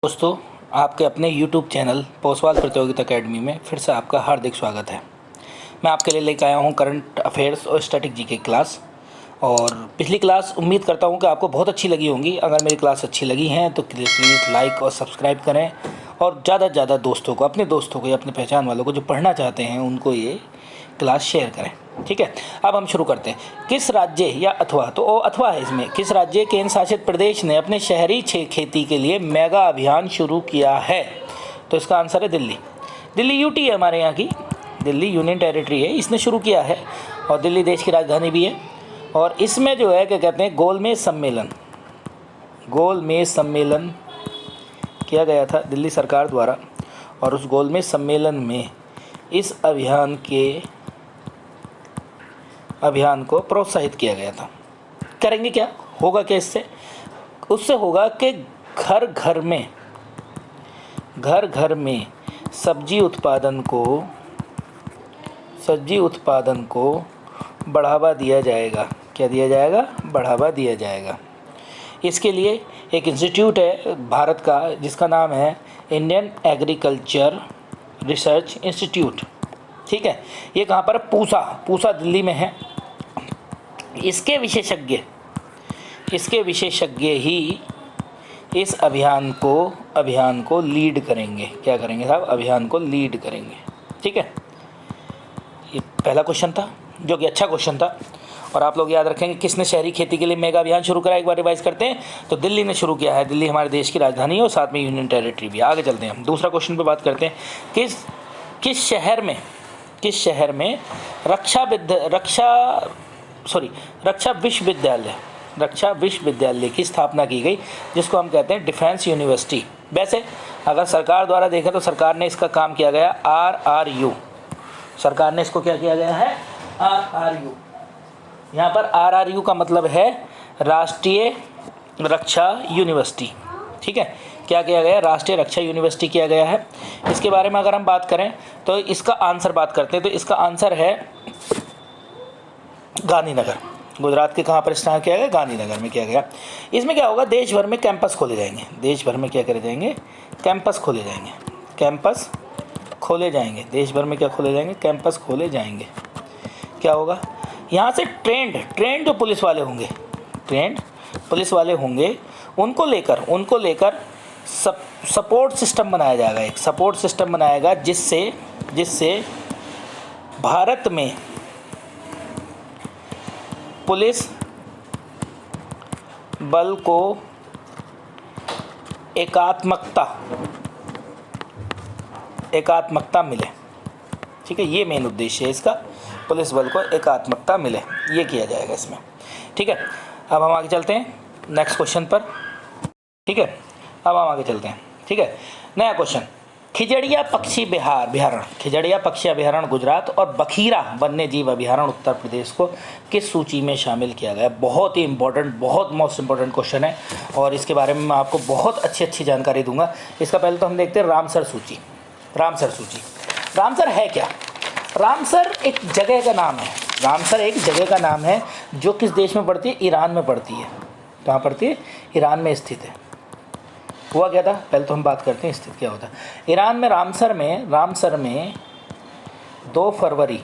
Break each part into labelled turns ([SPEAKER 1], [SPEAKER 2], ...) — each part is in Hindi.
[SPEAKER 1] दोस्तों, आपके अपने YouTube चैनल पोसवाल प्रतियोगिता अकेडमी में फिर से आपका हार्दिक स्वागत है। मैं आपके लिए लेकर आया हूं करंट अफेयर्स और स्टैटिक जीके क्लास। और पिछली क्लास उम्मीद करता हूं कि आपको बहुत अच्छी लगी होंगी। अगर मेरी क्लास अच्छी लगी हैं तो प्लीज़ लाइक और सब्सक्राइब करें और ज़्यादा से ज़्यादा दोस्तों को, अपने दोस्तों को या अपने पहचान वालों को जो पढ़ना चाहते हैं उनको ये क्लास शेयर करें। ठीक है, अब हम शुरू करते हैं। किस राज्य या अथवा है इसमें, किस राज्य केंद्र शासित प्रदेश ने अपने शहरी खेती के लिए मेगा अभियान शुरू किया है? तो इसका आंसर है दिल्ली। दिल्ली यूटी है, हमारे यहाँ की दिल्ली यूनियन टेरिटरी है, इसने शुरू किया है। और दिल्ली देश की राजधानी भी है। और इसमें जो है क्या कहते हैं, गोलमेज सम्मेलन किया गया था दिल्ली सरकार द्वारा। और उस गोलमेज सम्मेलन में इस अभियान को प्रोत्साहित किया गया था। करेंगे क्या, होगा क्या इससे? उससे होगा कि घर घर में सब्जी उत्पादन को बढ़ावा दिया जाएगा। क्या दिया जाएगा? बढ़ावा दिया जाएगा। इसके लिए एक इंस्टीट्यूट है भारत का जिसका नाम है इंडियन एग्रीकल्चर रिसर्च इंस्टीट्यूट। ठीक है, ये कहाँ पर? पूसा दिल्ली में है। इसके विशेषज्ञ ही इस अभियान को लीड करेंगे। क्या करेंगे साहब? अभियान को लीड करेंगे। ठीक है, ये पहला क्वेश्चन था जो कि अच्छा क्वेश्चन था। और आप लोग याद रखेंगे किसने शहरी खेती के लिए मेगा अभियान शुरू करा। एक बार रिवाइज करते हैं। तो दिल्ली ने शुरू किया है। दिल्ली हमारे देश की राजधानी है और साथ में यूनियन टेरिटरी भी। आगे चलते हैं हम दूसरा क्वेश्चन पे बात करते हैं। किस शहर में रक्षा विश्वविद्यालय की स्थापना की गई, जिसको हम कहते हैं डिफेंस यूनिवर्सिटी। वैसे अगर सरकार द्वारा देखें तो सरकार ने इसका काम किया गया RRU। सरकार ने इसको क्या किया गया है? RRU। यहाँ पर RRU का मतलब है राष्ट्रीय रक्षा यूनिवर्सिटी। ठीक है, क्या किया गया? राष्ट्रीय रक्षा यूनिवर्सिटी किया गया है। इसके बारे में अगर हम बात करें तो इसका आंसर बात करते हैं तो इसका आंसर है गांधीनगर। गुजरात के कहाँ पर स्थापित किया गया? गांधीनगर में किया गया। इसमें क्या होगा? देश भर में कैंपस खोले जाएंगे। देश भर में क्या करे जाएंगे? कैंपस खोले जाएंगे। देश भर में क्या खोले जाएंगे? कैंपस खोले जाएंगे। क्या होगा? यहाँ से ट्रेंड जो पुलिस वाले होंगे उनको लेकर सपोर्ट सिस्टम बनाया जाएगा। एक सपोर्ट सिस्टम बनाएगा जिससे भारत में पुलिस बल को एकात्मकता मिले। ठीक है, ये मेन उद्देश्य है इसका, पुलिस बल को एकात्मकता मिले, ये किया जाएगा इसमें। ठीक है, अब हम आगे चलते हैं नेक्स्ट क्वेश्चन पर। ठीक है, अब हम आगे चलते हैं। ठीक है, नया क्वेश्चन। खिजड़िया पक्षी अभयारण्य गुजरात और बखीरा वन्य जीव अभयारण्य उत्तर प्रदेश को किस सूची में शामिल किया गया? बहुत ही इंपॉर्टेंट, बहुत मोस्ट इंपॉर्टेंट क्वेश्चन है और इसके बारे में मैं आपको बहुत अच्छी जानकारी दूंगा। इसका पहले तो हम देखते हैं रामसर सूची। रामसर है क्या? रामसर एक जगह का नाम है जो किस देश में पड़ती है? ईरान में पड़ती है। कहाँ पड़ती है? ईरान में स्थित है। हुआ क्या था? पहले तो हम बात करते हैं स्थित क्या होता है। ईरान में रामसर में 2 फरवरी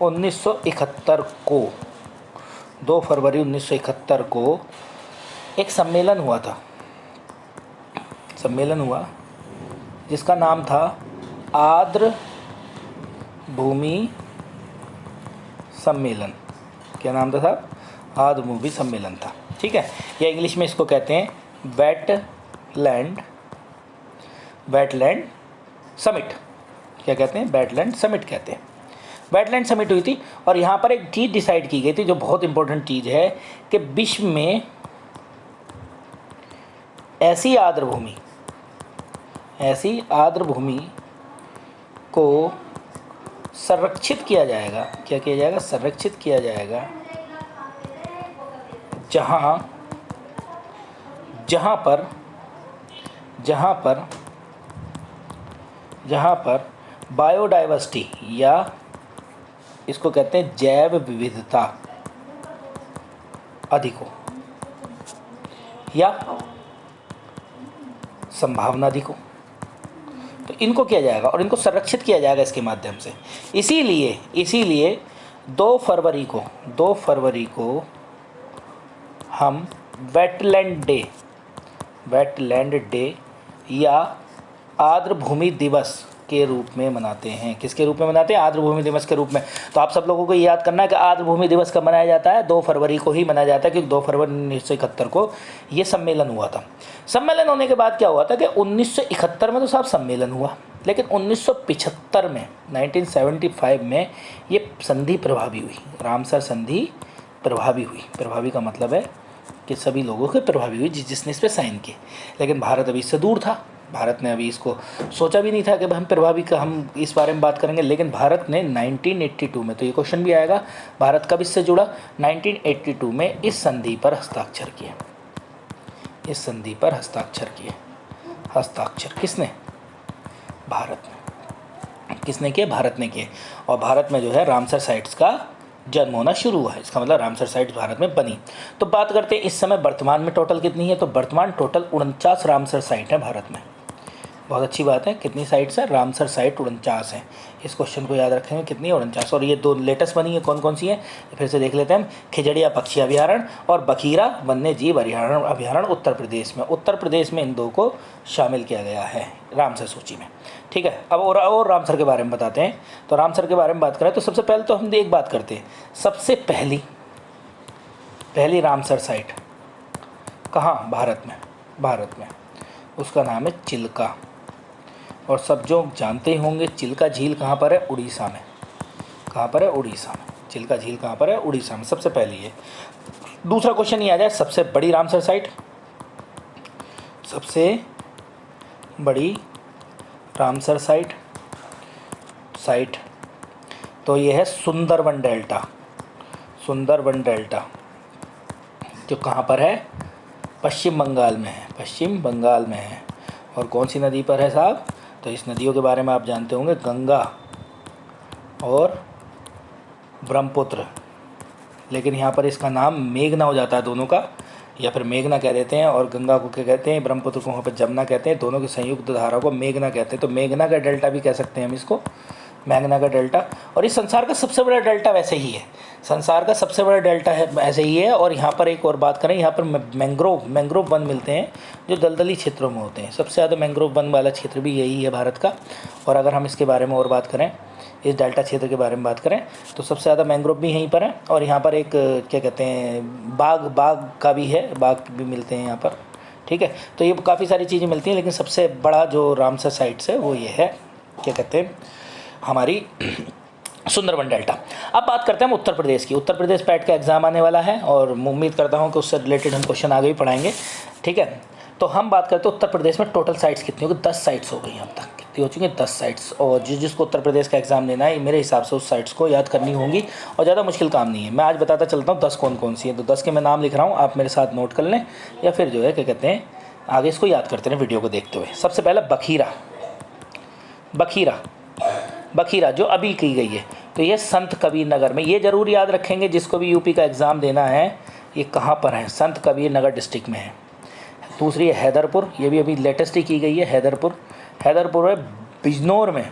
[SPEAKER 1] 1971 को एक सम्मेलन हुआ जिसका नाम था आर्द्र भूमि सम्मेलन। क्या नाम था साहब? आर्द्र भूमि सम्मेलन था। ठीक है, या इंग्लिश में इसको कहते हैं वेटलैंड समिट। क्या कहते हैं? वेटलैंड समिट कहते हैं। वेटलैंड समिट हुई थी और यहाँ पर एक चीज़ डिसाइड की गई थी जो बहुत इंपॉर्टेंट चीज़ है कि विश्व में ऐसी आर्द्र भूमि को संरक्षित किया जाएगा। क्या किया जाएगा? संरक्षित किया जाएगा जहाँ पर बायोडाइवर्सिटी या इसको कहते हैं जैव विविधता अधिक हो, या संभावना नदी को। तो इनको किया जाएगा और इनको संरक्षित किया जाएगा इसके माध्यम से। इसीलिए 2 फरवरी को हम वेटलैंड डे या आर्द्र भूमि दिवस के रूप में मनाते हैं। किसके रूप में मनाते हैं? आर्द्र भूमि दिवस के रूप में। तो आप सब लोगों को याद करना है कि आर्द्र भूमि दिवस कब मनाया जाता है? 2 फरवरी को ही मनाया जाता है, क्योंकि 2 फरवरी 1971 को ये सम्मेलन हुआ था। सम्मेलन होने के बाद क्या हुआ था कि 1971 में तो साहब सम्मेलन हुआ, लेकिन 1975 में 1975 में ये संधि प्रभावी हुई, रामसर संधि प्रभावी हुई। प्रभावी का मतलब है कि सभी लोगों के प्रभावी हुई जिसने इस पर साइन किए। लेकिन भारत अभी इससे दूर था, भारत ने अभी इसको सोचा भी नहीं था कि हम प्रभावी का हम इस बारे में बात करेंगे। लेकिन भारत ने 1982 में, तो ये क्वेश्चन भी आएगा, भारत कब इससे जुड़ा? 1982 में इस संधि पर हस्ताक्षर किए। इस संधि पर हस्ताक्षर किए। हस्ताक्षर किसने? भारत ने। किसने किए? भारत ने किए। और भारत में जो है रामसर साइट्स का जन्म होना शुरू हुआ है। इसका मतलब रामसर साइट्स भारत में बनी। तो बात करते हैं इस समय वर्तमान में टोटल कितनी है। तो वर्तमान टोटल 49 रामसर साइट है भारत में। बहुत अच्छी बात है। कितनी साइट्स है? रामसर साइट 49 है। इस क्वेश्चन को याद रखेंगे, कितनी है? 49। और ये 2 लेटेस्ट बनी है, कौन कौन सी है फिर से देख लेते हैं हम। खिजड़िया पक्षी अभ्यारण्य और बखीरा वन्य जीव अभ्यारण्य उत्तर प्रदेश में। उत्तर प्रदेश में इन 2 को शामिल किया गया है रामसर सूची में। ठीक है, अब और रामसर के बारे में बताते हैं। तो रामसर के बारे में बात करें तो सबसे पहले तो हम एक बात करते हैं, सबसे पहली रामसर साइट कहाँ? भारत में। उसका नाम है चिल्का। और सब जो जानते ही होंगे चिल्का झील कहाँ पर है? उड़ीसा में। कहाँ पर है? उड़ीसा में। चिल्का झील कहाँ पर है? उड़ीसा में। सबसे पहली है। दूसरा क्वेश्चन ये आ जाए, सबसे बड़ी रामसर साइट। सबसे बड़ी रामसर साइट तो ये है सुंदरवन डेल्टा, जो कहाँ पर है? पश्चिम बंगाल में है। और कौन सी नदी पर है साहब? तो इस नदियों के बारे में आप जानते होंगे, गंगा और ब्रह्मपुत्र। लेकिन यहाँ पर इसका नाम मेघना हो जाता है दोनों का, या फिर मेघना कह देते हैं। और गंगा को क्या कहते हैं? ब्रह्मपुत्र को वहाँ पर जमुना कहते हैं। दोनों की संयुक्त धारा को मेघना कहते हैं। तो मेघना का डेल्टा भी कह सकते हैं हम इसको, मेघना का डेल्टा। और इस संसार का सबसे बड़ा डेल्टा वैसे ही है, संसार का सबसे बड़ा डेल्टा है ऐसे ही है। और यहाँ पर एक और बात करें, यहाँ पर मैंग्रोव वन मिलते हैं जो दलदली क्षेत्रों में होते हैं। सबसे ज़्यादा मैंग्रोव वन वाला क्षेत्र भी यही है भारत का। और अगर हम इसके बारे में और बात करें, इस डेल्टा क्षेत्र के बारे में बात करें, तो सबसे ज़्यादा मैंग्रोव भी यहीं पर है। और यहाँ पर एक क्या कहते हैं, बाग का भी है, बाग भी मिलते हैं यहाँ पर। ठीक है, तो ये काफ़ी सारी चीज़ें मिलती हैं। लेकिन सबसे बड़ा जो रामसर साइट्स है वो ये है, क्या कहते हैं, हमारी सुंदरवन डेल्टा। अब बात करते हैं हम उत्तर प्रदेश की। उत्तर प्रदेश पैट का एग्ज़ाम आने वाला है और उम्मीद करता हूं कि उससे रिलेटेड हम क्वेश्चन आगे भी पढ़ाएंगे। ठीक है, तो हम बात करते हैं उत्तर प्रदेश में टोटल साइट्स कितनी होगी। 10 साइट्स हो गई अब तक। कितनी हो चुकी हैं? 10 साइट्स। और जिसको उत्तर प्रदेश का एग्ज़ाम देना है, मेरे हिसाब से उस साइट्स को याद करनी होंगी और ज़्यादा मुश्किल काम नहीं है। मैं आज बताता चलता हूँ 10 कौन कौन सी है। तो 10 के मैं नाम लिख रहा हूँ, आप मेरे साथ नोट कर लें या फिर जो है क्या कहते हैं आगे इसको याद करते रहें वीडियो को देखते हुए। सबसे पहला बखीरा जो अभी की गई है, तो ये संत कबीर नगर में। ये ज़रूर याद रखेंगे जिसको भी यूपी का एग्ज़ाम देना है, ये कहाँ पर है? संत कबीर नगर डिस्ट्रिक्ट में है। दूसरी है हैदरपुर, ये भी अभी लेटेस्ट ही की गई है। हैदरपुर है बिजनौर में।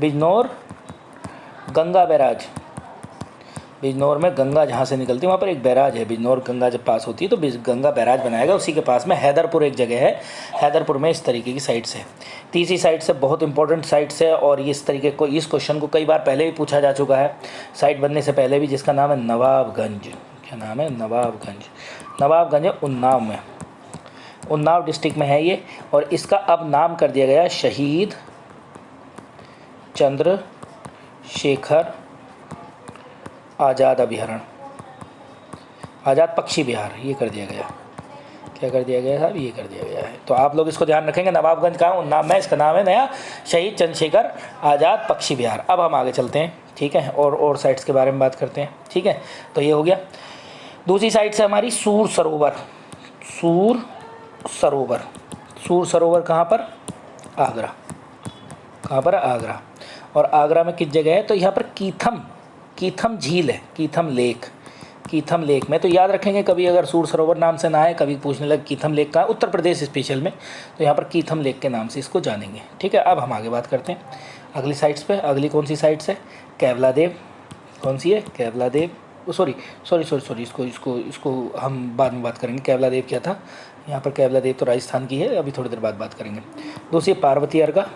[SPEAKER 1] बिजनौर गंगा बैराज, बिजनौर में गंगा जहाँ से निकलती है वहाँ पर एक बैराज है। बिजनौर गंगा जब पास होती है तो गंगा बैराज बनाएगा, उसी के पास में हैदरपुर एक जगह है। हैदरपुर में इस तरीके की साइट्स है। तीसरी साइट से बहुत इंपॉर्टेंट साइट्स है और इस तरीके को, इस क्वेश्चन को कई बार पहले भी पूछा जा चुका है साइट बनने से पहले भी, जिसका नाम है नवाबगंज। क्या नाम है? नवाबगंज है उन्नाव में, उन्नाव डिस्ट्रिक्ट में है ये। और इसका अब नाम कर दिया गया शहीद चंद्रशेखर आज़ाद अभ्यारण्य, आज़ाद पक्षी विहार, ये कर दिया गया। क्या कर दिया गया साहब? ये कर दिया गया है। तो आप लोग इसको ध्यान रखेंगे। नवाबगंज का उन्नाव में, इसका नाम है नया शहीद चंद्रशेखर आज़ाद पक्षी विहार। अब हम आगे चलते हैं। ठीक है, और साइट्स के बारे में बात करते हैं। ठीक है, तो ये हो गया। दूसरी साइट से हमारी सूर सरोवर कहाँ पर? आगरा। कहाँ पर है? आगरा। और आगरा में किस जगह है? तो यहाँ पर कीथम झील है, कीथम कीथम लेक में। तो याद रखेंगे, कभी अगर सूर सरोवर नाम से ना है, कभी पूछने लगे कीथम लेक कहाँ, उत्तर प्रदेश स्पेशल में, तो यहाँ पर कीथम लेक के नाम से इसको जानेंगे। ठीक है, अब हम आगे बात करते हैं अगली साइट्स पे। अगली कौन सी साइट्स है? केवला देव। कौन सी है? केवला देव। सॉरी, इसको हम बाद में बात करेंगे। केवला देव क्या था? यहाँ पर केवला देव तो राजस्थान की है, अभी थोड़ी देर बाद बात करेंगे। दूसरी पार्वती अर्गा।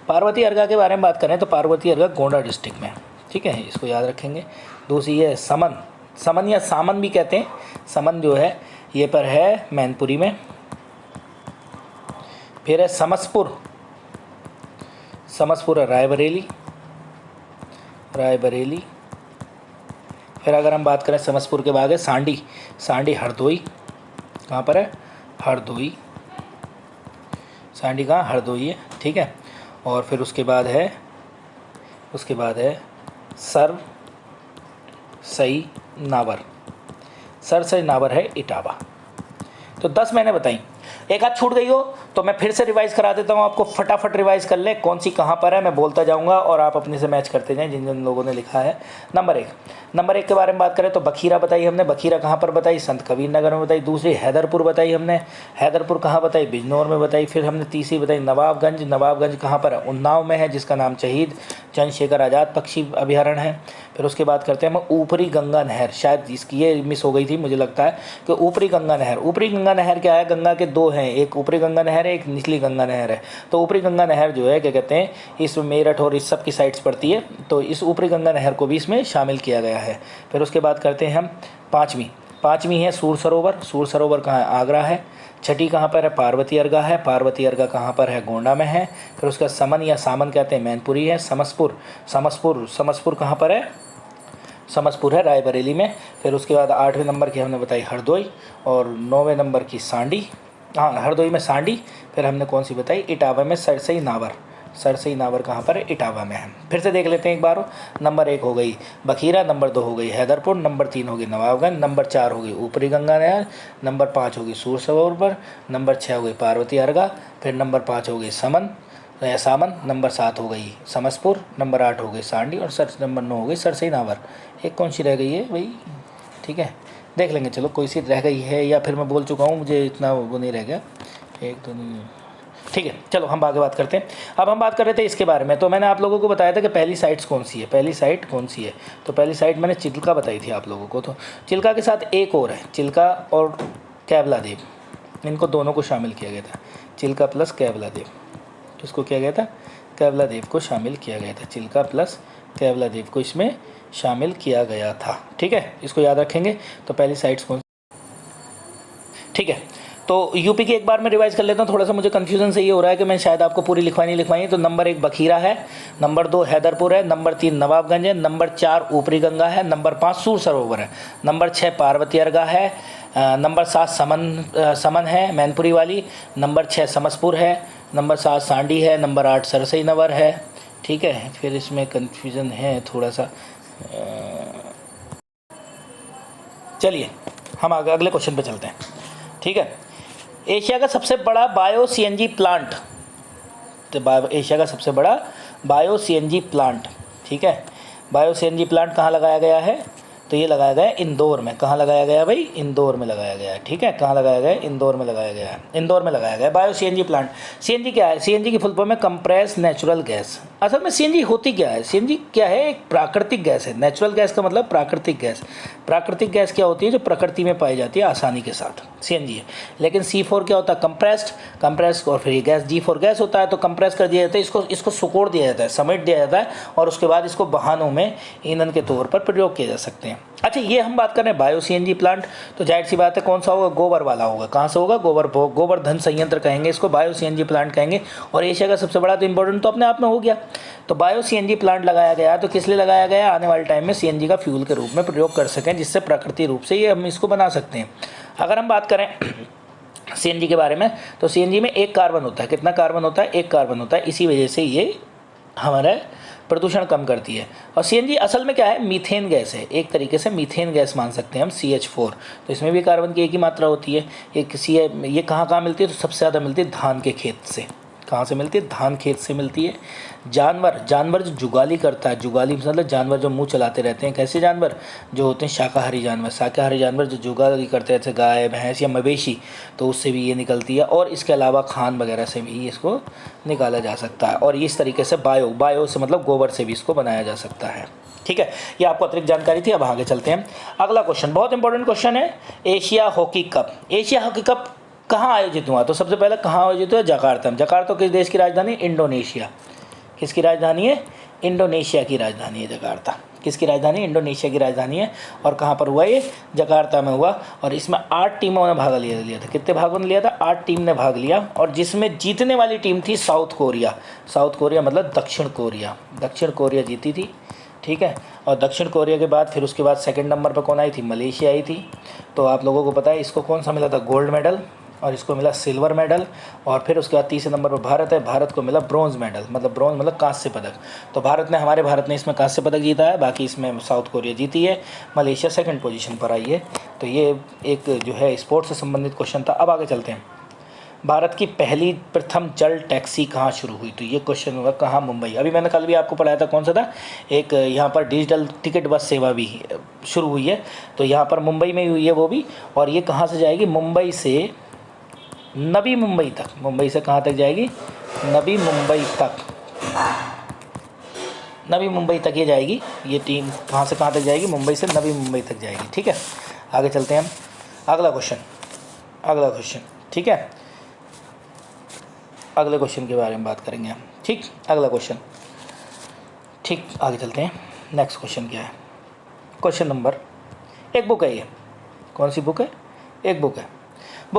[SPEAKER 1] पार्वती अर्गा के बारे में बात करें तो पार्वती अर्गा गोंडा डिस्ट्रिक्ट में। ठीक है, इसको याद रखेंगे। दूसरी है समन या सामन भी कहते हैं। समन जो है ये पर है मैनपुरी में। फिर है समसपुर है रायबरेली। फिर अगर हम बात करें समसपुर के बाद है सांडी हरदोई। कहाँ पर है? हरदोई। सांडी कहाँ? हरदोई है। ठीक है, और फिर उसके बाद है सरसई नावर है इटावा। तो 10 मैंने बताई। एक आध छूट गई हो तो मैं फिर से रिवाइज़ करा देता हूँ आपको, फटाफट रिवाइज़ कर लें कौन सी कहाँ पर है। मैं बोलता जाऊँगा और आप अपने से मैच करते जाएं जिन जिन लोगों ने लिखा है। नंबर एक के बारे में बात करें तो बखीरा बताई हमने। बखीरा कहाँ पर बताई? संत कबीर नगर में बताई। दूसरी हैदरपुर बताई हमने। हैदरपुर कहाँ बताई? बिजनौर में बताई। फिर हमने तीसरी बताई नवाबगंज कहाँ पर है? उन्नाव में है, जिसका नाम शहीद चंद्रशेखर आज़ाद पक्षी अभ्यारण्य है। फिर उसके बाद करते हैं हम ऊपरी गंगा नहर। शायद इसकी ये मिस हो गई थी, मुझे लगता है कि ऊपरी गंगा नहर क्या है? गंगा के दो हैं, एक ऊपरी गंगा नहर है, एक निचली गंगा नहर है। तो ऊपरी गंगा नहर जो है क्या कहते हैं, इस मेरठ और इस सब की साइड्स पड़ती है, तो इस ऊपरी गंगा नहर को भी इसमें शामिल किया गया है। फिर उसके बाद करते हैं हम पाँचवीं है सूर सरोवर कहाँ है? आगरा है। छठी कहाँ पर है? पार्वती अर्गा है। पार्वती अर्गा कहाँ पर है? गोंडा में है। फिर उसका समन या सामन कहते हैं, मैनपुरी है। समसपुर कहाँ पर है? समसपुर है रायबरेली में। फिर उसके बाद 8वें नंबर की हमने बताई हरदोई, और 9वें नंबर की सांडी, हरदोई में सांडी। फिर हमने कौन सी बताई? इटावा में सरसई नावर कहाँ पर है? इटावा में है। फिर से देख लेते हैं एक बार। नंबर 1 हो गई बखीरा, नंबर 2 हो गई हैदरपुर, नंबर 3 हो गई नवाबगंज, नंबर 4 हो गई ऊपरी गंगा नहर, नंबर 5 हो गई सूर सरोवर, नंबर 6 हो गई पार्वती अर्गा, फिर नंबर 5 हो गई सामन, नंबर 7 हो गई समसपुर, नंबर 8 हो गई सांडी, और नंबर 9 हो गई सरसई नावर। एक कौन सी रह गई है भाई? ठीक है, देख लेंगे, चलो कोई सी रह गई है या फिर मैं बोल चुका हूँ, मुझे इतना वो नहीं रह गया। एक तो नहीं, ठीक है, चलो हम आगे बात करते हैं। अब हम बात कर रहे थे इसके बारे में, तो मैंने आप लोगों को बताया था कि पहली साइट कौन सी है। तो पहली साइट मैंने चिल्का बताई थी आप लोगों को। तो चिल्का के साथ एक और है, चिल्का और केवला देव, इनको दोनों को शामिल किया गया था। चिल्का प्लस केवला देव, किसको किया गया था? केवला देव को शामिल किया गया था। चिल्का प्लस केवला देव को इसमें शामिल किया गया था। ठीक है, इसको याद रखेंगे। तो पहली साइट्स कौन? ठीक है, तो यूपी की एक बार मैं रिवाइज कर लेता हूँ। थोड़ा सा मुझे कन्फ्यूजन से ये हो रहा है कि मैं शायद आपको पूरी लिखवाई। तो नंबर 1 बखीरा है, नंबर 2 हैदरपुर है, नंबर 3 नवाबगंज है, नंबर 4 ऊपरी गंगा है, नंबर 5 सूर सरोवर है, नंबर 6 पार्वती अर्गा है, नंबर 7 समन है मैनपुरी वाली, नंबर 6 समसपुर है, नंबर 7 सांडी है, नंबर 8 सरसई नवर है। ठीक है, फिर इसमें कन्फ्यूज़न है थोड़ा सा। चलिए हम आगे अगले क्वेश्चन पे चलते हैं। ठीक है, एशिया का सबसे बड़ा बायो सीएनजी प्लांट, तो एशिया का सबसे बड़ा बायो सीएनजी प्लांट, ठीक है, बायो सीएनजी प्लांट कहाँ लगाया गया है? तो ये लगाया गया है इंदौर में। कहाँ लगाया गया भाई? इंदौर में लगाया गया है। ठीक है, कहाँ लगाया गया है? इंदौर में लगाया गया है। इंदौर में लगाया गया है बायो सीएनजी प्लांट। सीएनजी क्या है? सीएनजी की फुल फॉर्म है कंप्रेस नेचुरल गैस। असल में सीएनजी होती क्या है? सीएनजी क्या है? एक प्राकृतिक गैस है। नेचुरल गैस का मतलब प्राकृतिक गैस। प्राकृतिक गैस क्या होती है? जो प्रकृति में पाई जाती है आसानी के साथ, सीएनजी है। लेकिन C4 क्या होता है? कंप्रेस्ड, और फिर ये गैस G4 गैस होता है। तो कंप्रेस कर दिया जाता है, इसको सुकोड़ दिया जाता है, समेट दिया जाता है, और उसके बाद इसको वाहनों में ईंधन के तौर पर प्रयोग किए जा सकते हैं। अच्छा, ये हम बात कर रहे हैं बायो सीएनजी प्लांट, तो जाहिर सी बात है कौन सा होगा? गोबर वाला होगा। कहाँ से होगा? गोवर्धन संयंत्र कहेंगे इसको, बायो सीएनजी प्लांट कहेंगे। और एशिया का सबसे बड़ा तो इंपॉर्टेंट तो अपने आप में हो गया। तो बायो सीएनजी प्लांट लगाया गया, तो किस लिए लगाया गया? आने वाले टाइम में सीएनजी का फ्यूल के रूप में प्रयोग कर सकें, जिससे प्राकृतिक रूप से ये हम इसको बना सकते हैं। अगर हम बात करें सीएनजी के बारे में, तो सीएनजी में एक कार्बन होता है। कितना कार्बन होता है? एक कार्बन होता है। इसी वजह से ये हमारा प्रदूषण कम करती है। और सीएनजी असल में क्या है? मीथेन गैस है। एक तरीके से मीथेन गैस मान सकते हैं हम, CH4। तो इसमें भी कार्बन की एक ही मात्रा होती है। ये कहाँ मिलती है? तो सबसे ज़्यादा मिलती है धान के खेत से। कहाँ से मिलती है? धान खेत से मिलती है। जानवर जो जुगाली करता है, जुगाली मतलब जानवर जो मुंह चलाते रहते हैं, कैसे जानवर जो होते हैं? शाकाहारी जानवर जो जुगाली करते हैं, जैसे गाय भैंस या मवेशी, तो उससे भी ये निकलती है। और इसके अलावा खान वगैरह से भी इसको निकाला जा सकता है। और इस तरीके से बायो से मतलब गोबर से भी इसको बनाया जा सकता है। ठीक है, ये आपको अतिरिक्त जानकारी थी। अब आगे चलते हैं। अगला क्वेश्चन बहुत इंपॉर्टेंट क्वेश्चन है। एशिया हॉकी कप कहाँ आयोजित हुआ? तो सबसे पहले कहाँ आयोजित हुआ? जकार्ता में। जकार्ता किस देश की राजधानी? इंडोनेशिया। किसकी राजधानी है? इंडोनेशिया की राजधानी है जकार्ता। किसकी राजधानी? इंडोनेशिया की राजधानी है। और कहाँ पर हुआ ये? जकार्ता में हुआ। और इसमें 8 टीमों ने भाग लिया था। कितने भागों ने लिया था? 8 टीम ने भाग लिया। और जिसमें जीतने वाली टीम थी साउथ कोरिया मतलब दक्षिण कोरिया जीती थी। ठीक है, और दक्षिण कोरिया के बाद फिर उसके बाद सेकंड नंबर पर कौन आई थी? मलेशिया आई थी। तो आप लोगों को पता है इसको कौन सा मिला था? Gold medal. और इसको मिला सिल्वर मेडल। और फिर उसके बाद तीसरे नंबर पर भारत है। भारत को मिला ब्रॉन्ज मेडल, ब्रॉन्ज मतलब कांस्य पदक। तो हमारे भारत ने इसमें कांस्य पदक जीता है। बाकी इसमें साउथ कोरिया जीती है। मलेशिया सेकंड पोजीशन पर आई है। तो ये एक जो है स्पोर्ट्स से संबंधित क्वेश्चन था। अब आगे चलते हैं। भारत की पहली प्रथम जल टैक्सी कहाँ शुरू हुई? तो ये क्वेश्चन होगा कहाँ? मुंबई। अभी मैंने कल भी आपको पढ़ाया था, कौन सा था? एक यहाँ पर डिजिटल टिकट बस सेवा भी शुरू हुई है। तो यहाँ पर मुंबई में हुई है वो भी। और ये कहाँ से जाएगी? मुंबई से नवी मुंबई तक। मुंबई से कहाँ तक जाएगी? नवी मुंबई तक ये जाएगी। ये टीम कहाँ से कहाँ तक जाएगी? मुंबई से नवी मुंबई तक जाएगी। ठीक है, आगे चलते हैं हम। अगला क्वेश्चन ठीक है, अगले क्वेश्चन के बारे में बात करेंगे हम। ठीक, अगला क्वेश्चन। ठीक, आगे चलते हैं। नेक्स्ट क्वेश्चन क्या है? क्वेश्चन नंबर, एक बुक है ये। कौन सी बुक है? एक बुक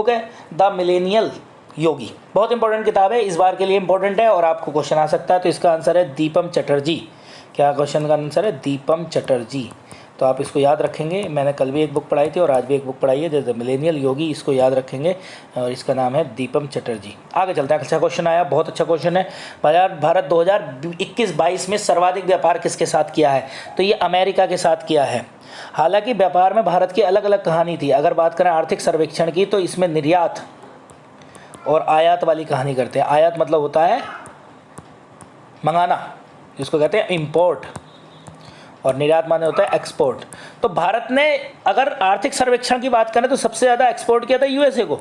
[SPEAKER 1] है द मिलेनियल योगी। बहुत इंपॉर्टेंट किताब है, इस बार के लिए इंपॉर्टेंट है और आपको क्वेश्चन आ सकता है। तो इसका आंसर है दीपम चटर्जी। क्या क्वेश्चन का आंसर है? दीपम चटर्जी। तो आप इसको याद रखेंगे। मैंने कल भी एक बुक पढ़ाई थी और आज भी एक बुक पढ़ाई है, द मिलेनियल योगी। इसको याद रखेंगे और इसका नाम है दीपम चटर्जी। आगे चलते हैं। अच्छा क्वेश्चन आया, बहुत अच्छा क्वेश्चन है। भारत 2021-22 में सर्वाधिक व्यापार किसके साथ किया है? तो ये अमेरिका के साथ किया है। हालांकि व्यापार में भारत की अलग अलग कहानी थी। अगर बात करें आर्थिक सर्वेक्षण की, तो इसमें निर्यात और आयात वाली कहानी करते हैं। आयात मतलब होता है मंगाना, जिसको कहते हैं इंपोर्ट, और निर्यात माने होता है एक्सपोर्ट। तो भारत ने अगर आर्थिक सर्वेक्षण की बात करें तो सबसे ज़्यादा एक्सपोर्ट किया था यूएसए को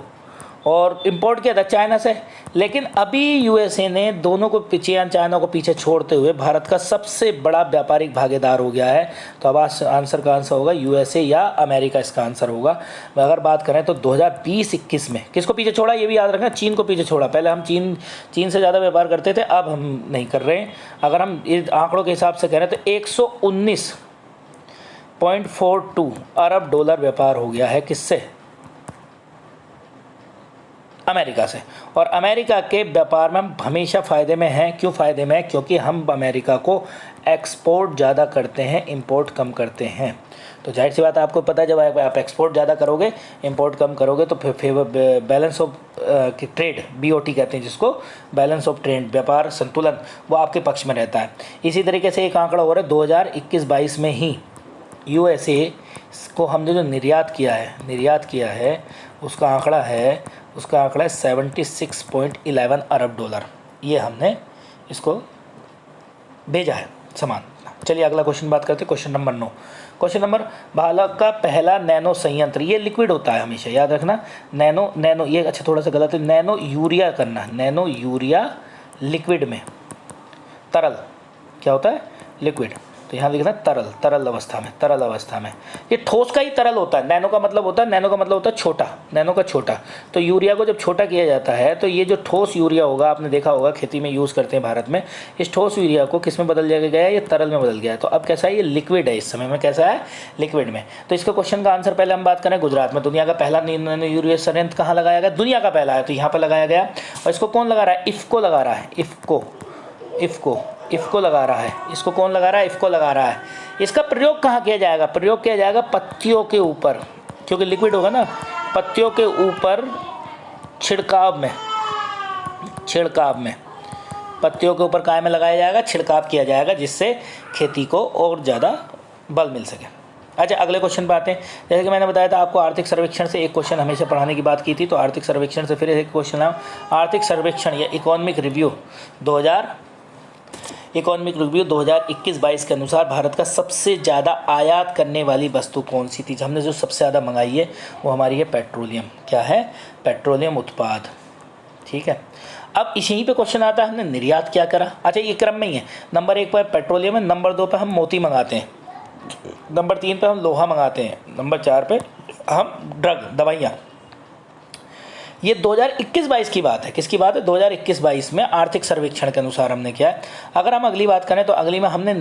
[SPEAKER 1] और इंपोर्ट किया था चाइना से। लेकिन अभी यूएसए ने दोनों को चाइना को पीछे छोड़ते हुए भारत का सबसे बड़ा व्यापारिक भागीदार हो गया है। तो अब आंसर का आंसर होगा यूएसए या अमेरिका, इसका आंसर होगा। अगर बात करें तो 2020-21 में किसको पीछे छोड़ा? ये भी याद रखना, चीन को पीछे छोड़ा। पहले हम चीन से ज़्यादा व्यापार करते थे, अब हम नहीं कर रहे हैं। अगर हम इस आंकड़ों के हिसाब से करें तो 119.42 अरब डॉलर व्यापार हो गया है। किससे? अमेरिका से। और अमेरिका के व्यापार में हम हमेशा फ़ायदे में हैं। क्यों फ़ायदे में हैं? क्योंकि हम अमेरिका को एक्सपोर्ट ज़्यादा करते हैं, इंपोर्ट कम करते हैं। तो जाहिर सी बात है, आपको पता है जब आप एक्सपोर्ट ज़्यादा करोगे, इंपोर्ट कम करोगे, तो फिर बैलेंस ऑफ ट्रेड, BOT कहते हैं जिसको, बैलेंस ऑफ ट्रेड, व्यापार संतुलन, वो आपके पक्ष में रहता है। इसी तरीके से एक आंकड़ा हो रहा है 2021-22 में ही यूएसए को हमने जो निर्यात किया है उसका आंकड़ा है 76.11 अरब डॉलर। ये हमने इसको भेजा है सामान। चलिए अगला क्वेश्चन बात करते हैं। Question number 9। Question number, Bharat का पहला नैनो संयंत्र, ये लिक्विड होता है हमेशा याद रखना। नैनो ये अच्छा थोड़ा सा गलत है, नैनो यूरिया करना। नैनो यूरिया लिक्विड में, तरल क्या होता है? लिक्विड। तो यहाँ लिखना तरल अवस्था में। ये ठोस का ही तरल होता है। नैनो का मतलब होता है छोटा, नैनो का छोटा। तो यूरिया को जब छोटा किया जाता है तो ये जो ठोस यूरिया होगा, आपने देखा होगा खेती में यूज़ करते हैं भारत में, इस ठोस यूरिया को किस में बदल गया है? ये तरल में बदल गया है। तो अब कैसा है? ये लिक्विड है। इस समय में कैसा है? लिक्विड में। तो इसका क्वेश्चन का आंसर पहले हम बात करें, गुजरात में दुनिया का पहला नैनो यूरिया संयंत्र कहाँ लगाया गया? दुनिया का पहला है, तो यहाँ पर लगाया गया। और इसको कौन लगा रहा है? इफ़को लगा रहा है। इफ़को लगा रहा है। इसको कौन लगा रहा है? इफ़को लगा रहा है। इसका प्रयोग कहाँ किया जाएगा? प्रयोग किया जाएगा पत्तियों के ऊपर, क्योंकि लिक्विड होगा ना, पत्तियों के ऊपर छिड़काव में पत्तियों के ऊपर काय में लगाया जाएगा? छिड़काव किया जाएगा, जिससे खेती को और ज़्यादा बल मिल सके। अच्छा, अगले क्वेश्चन पे आते हैं। जैसे कि मैंने बताया था आपको, आर्थिक सर्वेक्षण से एक क्वेश्चन हमेशा पढ़ाने की बात की थी, तो आर्थिक सर्वेक्षण से फिर एक क्वेश्चन आया। आर्थिक सर्वेक्षण या इकोनॉमिक रिव्यू 2021-22 के अनुसार भारत का सबसे ज़्यादा आयात करने वाली वस्तु कौन सी थी? हमने जो सबसे ज़्यादा मंगाई है वो हमारी है पेट्रोलियम। क्या है? पेट्रोलियम उत्पाद। ठीक है, अब इसी पे क्वेश्चन आता है हमने निर्यात क्या करा। अच्छा, ये क्रम में ही है। नंबर 1 पर पेट्रोलियम है, नंबर 2 पे हम मोती मंगाते हैं, नंबर 3 पे हम लोहा मंगाते हैं, नंबर 4 पे हम दवाइयाँ। ये 2021-22 की बात है। किसकी बात है? 2021-22 में आर्थिक सर्वेक्षण के अनुसार हमने किया है। अगर हम अगली बात करें तो अगली में हमने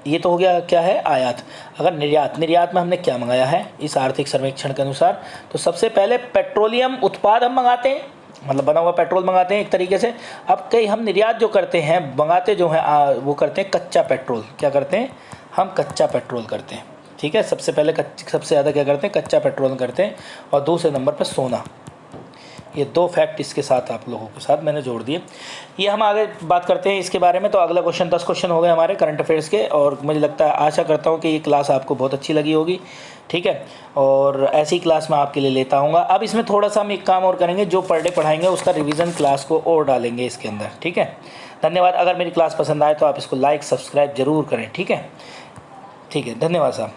[SPEAKER 1] ये तो हो गया क्या है? आयात। अगर निर्यात में हमने क्या मंगाया है इस आर्थिक सर्वेक्षण के अनुसार? तो सबसे पहले पेट्रोलियम उत्पाद हम मंगाते हैं, मतलब बना हुआ पेट्रोल मंगाते हैं एक तरीके से। अब कई हम निर्यात जो करते हैं, मंगाते जो हैं वो करते हैं कच्चा पेट्रोल। क्या करते हैं? हम कच्चा पेट्रोल करते हैं। ठीक है, सबसे पहले सबसे ज़्यादा क्या करते हैं? कच्चा पेट्रोल करते हैं। और दूसरे नंबर पर सोना। ये 2 फैक्ट इसके साथ आप लोगों के साथ मैंने जोड़ दिए। ये हम आगे बात करते हैं इसके बारे में। तो अगला क्वेश्चन 10 क्वेश्चन हो गए हमारे करंट अफेयर्स के, और मुझे लगता है, आशा करता हूँ कि ये क्लास आपको बहुत अच्छी लगी होगी। ठीक है, और ऐसी क्लास मैं आपके लिए लेता आऊँगा। अब इसमें थोड़ा सा हम एक काम और करेंगे, जो पर डे पढ़ाएंगे उसका रिवीजन क्लास को और डालेंगे इसके अंदर। ठीक है, धन्यवाद। अगर मेरी क्लास पसंद आए तो आप इसको लाइक सब्सक्राइब जरूर करें। ठीक है, धन्यवाद साहब।